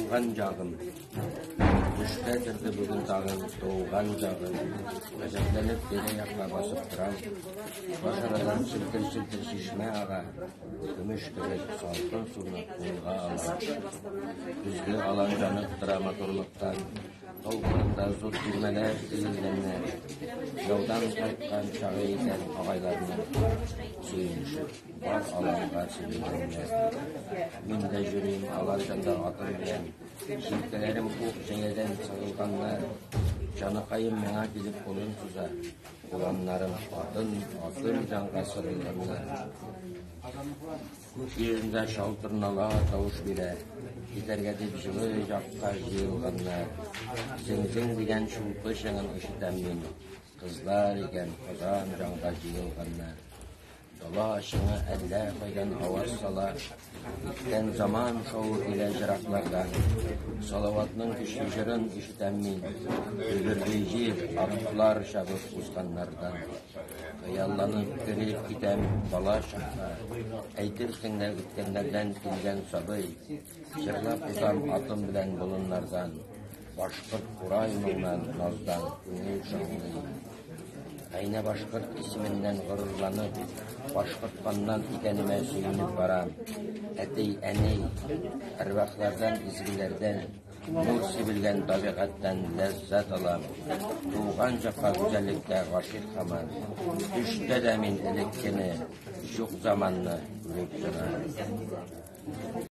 Туған жағым, үшті кірді бүгін тағым, туған жағым, ғажаптанып бере яққа басып тұрам. Башарадан сілтір-сілтір шешме аға, күміш кіріп салқын суны қолға ала. Күзгі алан жанып тұра моторлықтан, толқынында зұт түрмелер тізілгеннер, жаудан қайтқан шағы екен ағайларының сүйінішіп, бар аланға себегеннер. Мен де жүрейім алан жанда атым білен, шілкелерім қуық жеңеден сығылғаннар, жаны қайым меңа келіп қолын суза, ұланларым атын жанға сырылғандар. Көкерінде шалтырнала тауыш біле, кетерге деп жылы жаққа жиылғандар. Зің-зің деген шулпы шыңын ұшытам мен, қызлар екен қозан жанға жиылғандар. Дала ашыңы әллә қойдан ауаз сала, еттен заман шоу келе жырақлардан. Салаватның күшті жырын ұшытам мен, өлірдей жер арқылар шабып ұзғанлардан. Қиялланып көріп кетем бала шаққа, әйтірсің дә өткендерден келген сабый, жырлап ұзам атым білән болынлардан, башқұрт құраймыңнан наздан көңіл шаңлы. Айна башқұрт исімінден ғұрырланып, башқұртқаннан икәніме сүйініп барам. Әтей, әней, әрвақлардан, изгілерден, нұр себілген табиғаттан ләззат алам. Туған жаққа güzellikте ғашиқ хаман, үште дә мен ілеккені, жоқ заманны көріп тұрам.